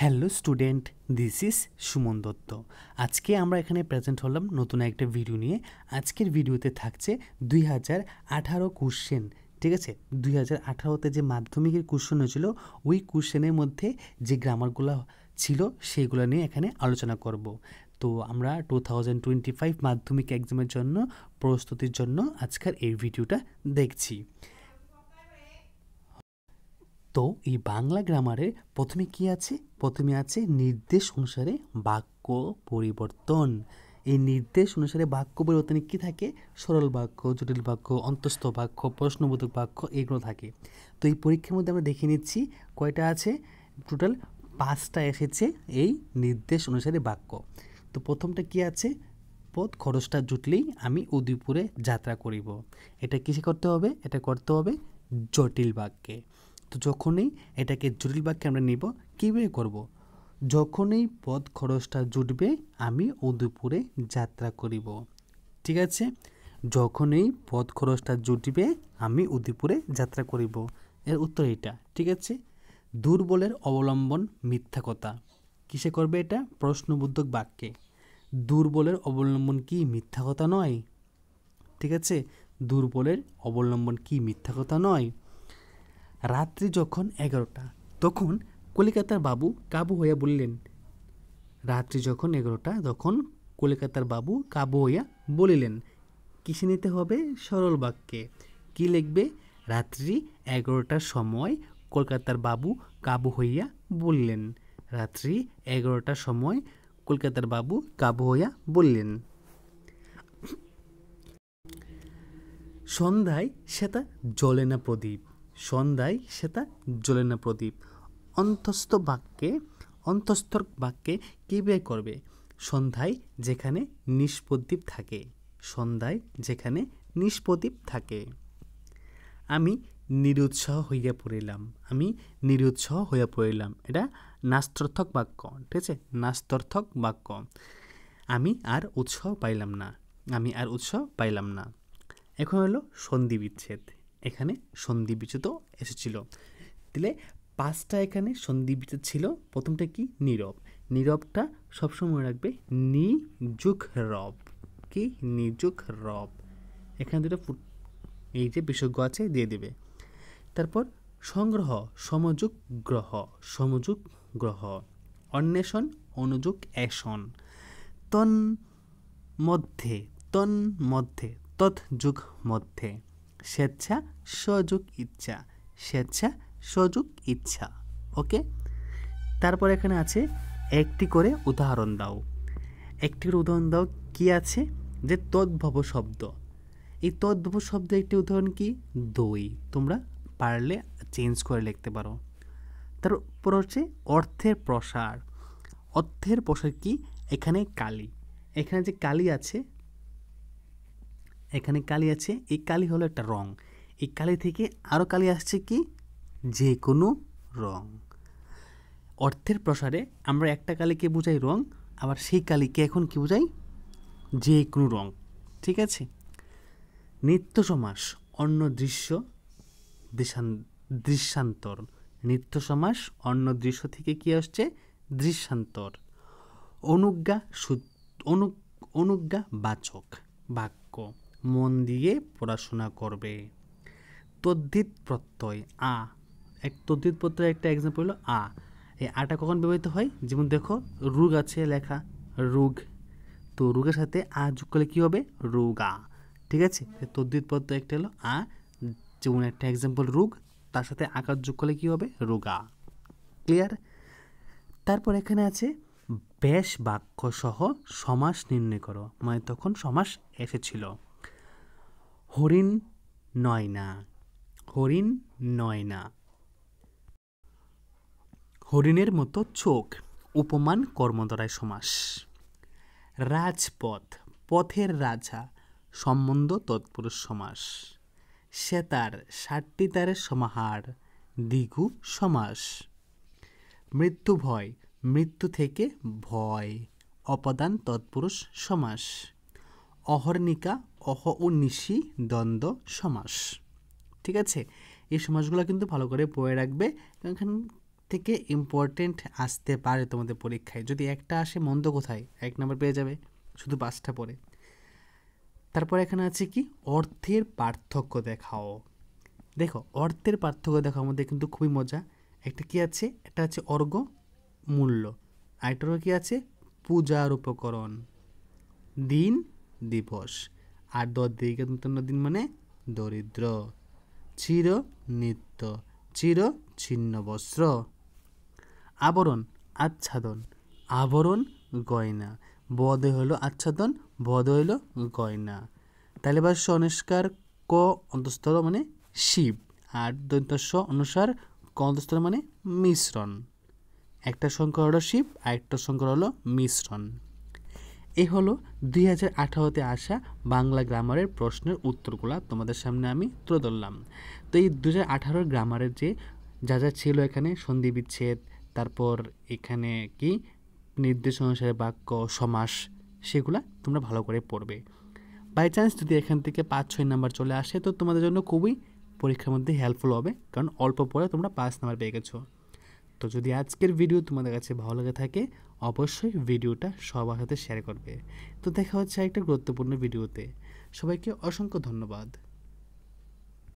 Hello student, this is Suman Dutta. আজকে আমরা এখানে প্রেজেন্ট হলাম নতুন একটা ভিডিও নিয়ে। আজকের ভিডিওতে থাকছে 2018 কোশ্চেন। ঠিক আছে, 2018তে যে মাধ্যমিকের কোশ্চেন হয়েছিল ওই কোশ্চেনের মধ্যে যে গ্রামারগুলো ছিল সেইগুলো নিয়ে এখানে আলোচনা করব। তো আমরা 2025 মাধ্যমিক এক্সামের জন্য প্রস্তুতির জন্য আজকের এই ভিডিওটা দেখছি। তো এই বাংলা গ্রামারের প্রথমে কি আছে? প্রথমে আছে নির্দেশ অনুসারে বাক্য পরিবর্তন। এই নির্দেশ অনুসারে বাক্য পরিবর্তনে কি থাকে? সরল বাক্য, জটিল বাক্য, অন্তস্থ বাক্য, প্রশ্নবোধক বাক্য এগুলো থাকে। তো এই পরীক্ষার মধ্যে আমরা দেখে নিচ্ছি কয়টা আছে। টোটাল 5টা এসেছে এই নির্দেশ অনুসারে বাক্য। তো প্রথমটা কি আছে? পথ খরচটা জুটলেই আমি উদয়পুরে যাত্রা করিব। এটা কিসে করতে হবে? এটা করতে হবে জটিল বাক্যে। তো যখনই এটাকে জটিল বাক্যে আমরা নিব, কীভাবে করব? যখনই পথ খরচটা জুটবে আমি উদয়পুরে যাত্রা করিব। ঠিক আছে, যখনই পথ খরচটা জুটবে আমি উদয়পুরে যাত্রা করিব। এর উত্তর এটা। ঠিক আছে, দুর্বলের অবলম্বন মিথ্যা কথা। কিসে করবে এটা? প্রশ্নবোধক বাক্যে। দুর্বলের অবলম্বন কি মিথ্যা কথা নয়? ঠিক আছে, দুর্বলের অবলম্বন কি মিথ্যা কথা নয়? রাত্রি যখন 11টা তখন কলিকাতার বাবু কাবু হইয়া বললেন। রাত্রি যখন 11টা তখন কলিকাতার বাবু কাবু হইয়া বলিলেন। কিসে নিতে হবে? সরল বাক্যে। কি লিখবে? রাত্রি 11টার সময় কলকাতার বাবু কাবু হইয়া বললেন। রাত্রি 11টার সময় কলকাতার বাবু কাবু হইয়া বললেন। সন্ধ্যায় সেটা জ্বলে না প্রদীপ। সন্ধ্যায় সেটা জ্বলে না প্রদীপ। অন্তস্থ বাক্যে কীভাবে করবে? সন্ধ্যায় যেখানে নিষ্প্রদীপ থাকে। সন্ধ্যায় যেখানে নিষ্প্রদীপ থাকে। আমি নিরুৎসাহ হইয়া পড়িলাম। আমি নিরুৎসাহ হইয়া পড়িলাম। এটা নাস্তার্থক বাক্য। ঠিক আছে, নাস্তার্থক বাক্য। আমি আর উৎসাহ পাইলাম না। আমি আর উৎসাহ পাইলাম না। এখন হলো সন্ধি বিচ্ছেদ। এখানে সন্ধি বিচ্ছেদ এসেছিল। তাহলে 5টা এখানে সন্ধি বিচ্ছেদ ছিল। প্রথমটা কি? নীরব। নীরবটা সবসময় রাখবে নি যুগ রব। কি? নিযুগ রব। এখানে দুটো এই যে বিসর্গ আছে দিয়ে দেবে। তারপর সংগ্রহ সমযোগ গ্রহ। সমযোগ গ্রহ। অন্বেষণ অনুযোগ এষণ। তন্মধ্যে তৎযোগ মধ্যে। স্বেচ্ছা সযোগ ইচ্ছা। স্বেচ্ছা সযোগ ইচ্ছা। ওকে, তারপর এখানে আছে একটি করে উদাহরণ দাও। একটি করে উদাহরণ দাও কি আছে? যে তদ্ভব শব্দ। এই তদ্ভব শব্দ একটি উদাহরণ কি? দই। তোমরা পারলে চেঞ্জ করে লিখতে পারো। তারপর হচ্ছে অর্থের প্রসার। অর্থের প্রসার কি? এখানে কালি। এখানে যে কালি আছে, এখানে কালি আছে, এই কালি হলো একটা রং। এই কালি থেকে আরও কালি আসছে কি? যে কোনো রং। অর্থের প্রসারে আমরা একটা কালিকে বোঝাই রং, আবার সেই কালিকে এখন কি বোঝাই? যে কোনো রং। ঠিক আছে, নিত্য সমাস অন্য দৃশ্য দৃশ্যান্তর। নিত্য সমাস অন্য দৃশ্য থেকে কি আসছে? দৃশ্যান্তর। অনুজ্ঞা বাচক বাক্য। মন দিয়ে পড়াশোনা করবে। তদ্ধিত প্রত্যয় আ। তদ্ধিত প্রত্যয় একটা এক্সাম্পল হলো আ। এই আটা কখন ব্যবহৃত হয়? যেমন দেখো রোগ আছে লেখা, রোগ। তো রোগের সাথে আ যোগ করলে কী হবে? রোগা। ঠিক আছে, তদ্ধিত প্রত্যয় একটা হলো আ। যেমন একটা এক্সাম্পল রোগ, তার সাথে আকার যোগ করলে কী হবে? রোগা। ক্লিয়ার? তারপর এখানে আছে বেশ বাক্য সহ সমাস নির্ণয় করো। মানে তখন সমাস এসেছিল। হরিণ নয় না। হরিণ নয় না। হরিণের মতো চোখ। উপমান কর্মদ্বারায় সমাস। রাজপথ পথের রাজা। সম্বন্ধ তৎপুরুষ সমাস। সেতার 60টি তারের সমাহার। দ্বিগু সমাস। মৃত্যু ভয় মৃত্যু থেকে ভয়। অপদান তৎপুরুষ সমাস। অহর্নিকা অহ ও নিশি দ্বন্দ্ব সমাস। ঠিক আছে, এই সমাসগুলো কিন্তু ভালো করে পড়ে রাখবে। এখানে থেকে ইম্পর্টেন্ট আসতে পারে তোমাদের পরীক্ষায়। যদি একটা আসে মন্দ কোথায়, 1 নম্বর পেয়ে যাবে শুধু 5টা পড়ে। তারপর এখানে আছে কি, অর্থের পার্থক্য দেখাও। দেখো অর্থের পার্থক্য দেখার মধ্যে কিন্তু খুবই মজা। একটা কি আছে, একটা আছে অর্ঘ্য মূল্য, আরেকটারও কি আছে পূজার উপকরণ, দিন দিবস, আর দরিদ্র দিন মানে দরিদ্র, চির নিত্য, চির ছিন্ন বস্ত্র, আবরণ আচ্ছাদন, আবরণ গয়না, বদ হইল আচ্ছাদন, বদ হইল গয়না। তাহলে বা সংস্কার ক অন্তঃস্থ মানে শিব, আর দন্তস্ব অনুসার ক অন্তঃস্থ মানে মিশ্রণ। একটা সংখ্যা হলো শিব আর একটা সংখ্যা হলো মিশ্রণ। এই হলো 2018-তে আসা বাংলা গ্রামারের প্রশ্নের উত্তরগুলো তোমাদের সামনে আমি তুলে ধরলাম। তো এই 2018 গ্রামারের যে যা যা ছিল এখানে সন্ধি বিচ্ছেদ, তারপর এখানে কি নির্দেশ অনুসারে বাক্য, সমাস, সেগুলা তোমরা ভালো করে পড়বে। বাই চান্স যদি এখান থেকে 5-6 নাম্বার চলে আসে তো তোমাদের জন্য খুবই পরীক্ষার মধ্যে হেল্পফুল হবে, কারণ অল্প পরে তোমরা 5 নাম্বার পেয়ে গেছো। তো যদি আজকের ভিডিও তোমাদের কাছে ভালো লাগে থাকে অবশ্যই ভিডিওটা সবার সাথে শেয়ার করবে। তো দেখা হচ্ছে একটা গুরুত্বপূর্ণ ভিডিওতে। সবাইকে অসংখ্য ধন্যবাদ।